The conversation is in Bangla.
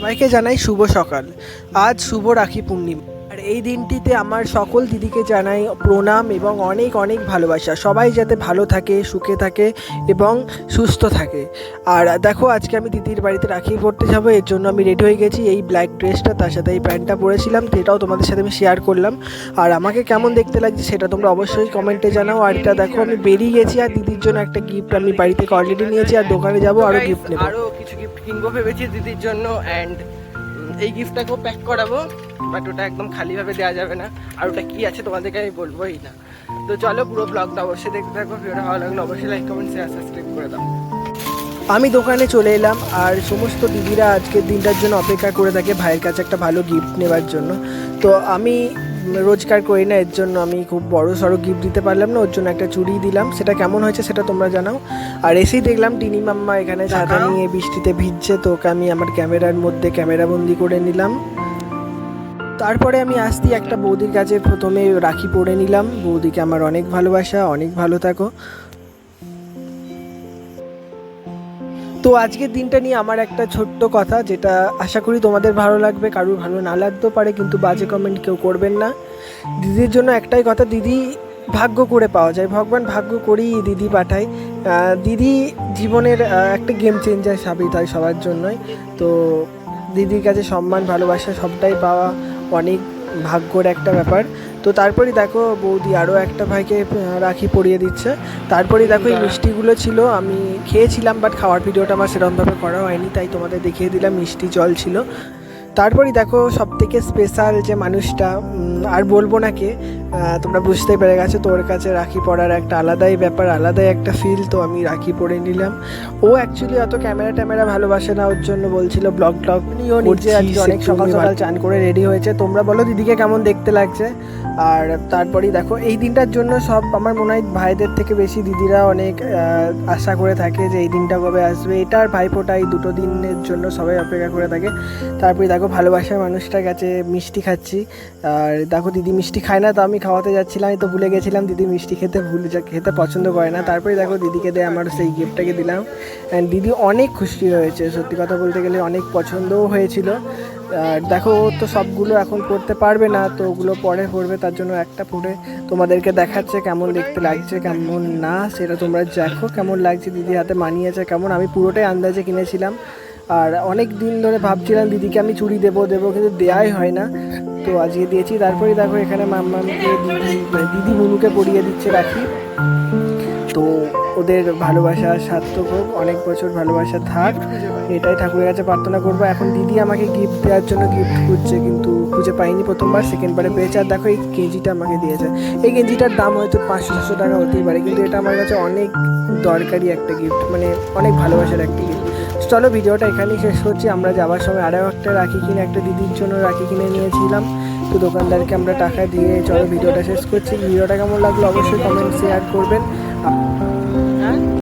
সবাইকে জানাই শুভ সকাল। আজ শুভ রাখি পূর্ণিমা, আর এই দিনটিতে আমার সকল দিদিকে জানাই প্রণাম এবং অনেক অনেক ভালোবাসা। সবাই যাতে ভালো থাকে, সুখে থাকে এবং সুস্থ থাকে। আর দেখো, আজকে আমি দিদির বাড়িতে রাখি পড়তে যাবো, এর জন্য আমি রেডি হয়ে গেছি। এই ব্ল্যাক ড্রেসটা, তার সাথে এই প্যান্টটা পরেছিলাম, সেটাও তোমাদের সাথে আমি শেয়ার করলাম। আর আমাকে কেমন দেখতে লাগছে সেটা তোমরা অবশ্যই কমেন্টে জানাও। আর এটা দেখো, আমি বেরিয়ে গেছি, আর দিদির জন্য একটা গিফট আমি বাড়ি থেকে অলরেডি নিয়েছি, আর দোকানে যাবো আরও গিফট নেবো। আরও কিছু গিফট কিনবো ভেবেছি দিদির জন্য। অ্যান্ড এই গিফটটাকেও প্যাক করাবো, বাট ওটা একদম খালিভাবে দেওয়া যাবে না। আর ওটা কী আছে তোমাদেরকে আমি বলবোই না। তো চলো, পুরো ব্লগটা অবশ্যই দেখতে থাকো। ভিডিওটা ভালো লাগলে অবশ্যই লাইক, কমেন্ট, শেয়ার, সাবস্ক্রাইব করে দাও। আমি দোকানে চলে এলাম, আর সমস্ত দিদিরা আজকের দিনটার জন্য অপেক্ষা করে থাকে ভাইয়ের কাছে একটা ভালো গিফট নেওয়ার জন্য। তো আমি রোজগার করি না, এর জন্য আমি খুব বড় সড়ো গিফট দিতে পারলাম না, ওর জন্য একটা চুড়ি দিলাম। সেটা কেমন হয়েছে সেটা তোমরা জানাও। আর এসেই দেখলাম টিনি মাম্মা এখানে ছাতা নিয়ে বৃষ্টিতে ভিজছে, তো ওকে আমি আমার ক্যামেরার মধ্যে ক্যামেরাবন্দি করে নিলাম। তারপরে আমি আসতেই একটা বৌদির কাছে প্রথমে রাখি পরে নিলাম। বৌদিকে আমার অনেক ভালোবাসা, অনেক ভালো থাকো। তো আজকের দিনটা নিয়ে আমার একটা ছোট্ট কথা, যেটা আশা করি তোমাদের ভালো লাগবে, কারোর ভালো না লাগতেও পারে, কিন্তু বাজে কমেন্ট কেউ করবেন না। দিদির জন্য একটাই কথা, দিদি ভাগ্য করে পাওয়া যায়, ভগবান ভাগ্য করেই দিদি পাঠায়। দিদি জীবনের একটা গেম চেঞ্জার সাবিত হয় সবার জন্যই। তো দিদির কাছে সম্মান, ভালোবাসা সবটাই পাওয়া অনেক ভাগ্যর একটা ব্যাপার। তো তারপরেই দেখো, বৌদি আরও একটা ভাইকে রাখি পরিয়ে দিচ্ছে। তারপরেই দেখো, এই মিষ্টিগুলো ছিল, আমি খেয়েছিলাম, বাট খাওয়ার ভিডিওটা আমার সেরকমভাবে করা হয়নি, তাই তোমাদের দেখিয়ে দিলাম। মিষ্টি জল ছিল। তারপরেই দেখো, সবথেকে স্পেশাল যে মানুষটা, আর বলবো না কে, তোমরা বুঝতেই পেরে গেছো। তোর কাছে রাখি পরার একটা আলাদাই ব্যাপার, আলাদাই একটা ফিল। তো আমি রাখি পরে নিলাম। ও অ্যাকচুয়ালি অত ক্যামেরা ভালোবাসে না, ওর জন্য বলছিল ব্লগ নিয়েও নিজে আজকে অনেক সকাল সকাল চান করে রেডি হয়েছে। তোমরা বলো দিদিকে কেমন দেখতে লাগছে। আর তারপরেই দেখো, এই দিনটার জন্য সব আমার মনে হয় ভাইদের থেকে বেশি দিদিরা অনেক আশা করে থাকে যে এই দিনটা কবে আসবে। এটা আর ভাইফোঁটা, এই দুটো দিনের জন্য সবাই অপেক্ষা করে থাকে। তারপরে দেখো, ভালোবাসার মানুষটার কাছে মিষ্টি খাচ্ছি। আর দেখো, দিদি মিষ্টি খায় না, তো আমি খাওয়াতে যাচ্ছিলাম, আমি তো ভুলে গেছিলাম দিদি মিষ্টি খেতে পছন্দ করে না। তারপরে দেখো, দিদিকে দিয়ে আমার সেই গিফটটাকে দিলাম। অ্যান্ড দিদি অনেক খুশি হয়েছে, সত্যি কথা বলতে গেলে অনেক পছন্দও হয়েছিল। আর দেখো, ও তো সবগুলো এখন পড়তে পারবে না, তো ওগুলো পরে পড়বে, তার জন্য একটা পড়ে তোমাদেরকে দেখাচ্ছে কেমন দেখতে লাগছে কেমন না, সেটা তোমরা দেখো কেমন লাগছে। দিদি হাতে মানিয়েছে কেমন, আমি পুরোটাই আন্দাজে কিনেছিলাম। আর অনেক দিন ধরে ভাবছিলাম দিদিকে আমি চুড়ি দেবো কিন্তু দেওয়াই হয় না, তো আজকে দিয়েছি। তারপরে দেখো, এখানে মাম্মাকে দিদি মুনুকে পরিয়ে দিচ্ছে রাখি। তো ওদের ভালোবাসা সার্থক হোক, অনেক বছর ভালোবাসা থাক, এটাই ঠাকুরের কাছে প্রার্থনা করবো। এখন দিদি আমাকে গিফট দেওয়ার জন্য গিফট খুঁজছে, কিন্তু খুঁজে পাইনি প্রথমবার, সেকেন্ডবারে পেয়েছে। আর দেখো, এই গেঞ্জিটা আমাকে দিয়েছে। এই গেঞ্জিটার দাম হয়তো 500-600 টাকা হতেই পারে, কিন্তু এটা আমার কাছে অনেক দরকারি একটা গিফট, মানে অনেক ভালোবাসার একটা গিফট। চলো, ভিডিওটা এখানেই শেষ করছি। আমরা যাওয়ার সময় আরও একটা রাখি কিনে, একটা দিদির জন্য রাখি কিনে নিয়েছিলাম, তো দোকানদারকে আমরা টাকা দিয়ে চলো ভিডিওটা শেষ করছি। ভিডিওটা কেমন লাগলো অবশ্যই কমেন্ট শেয়ার করবেন।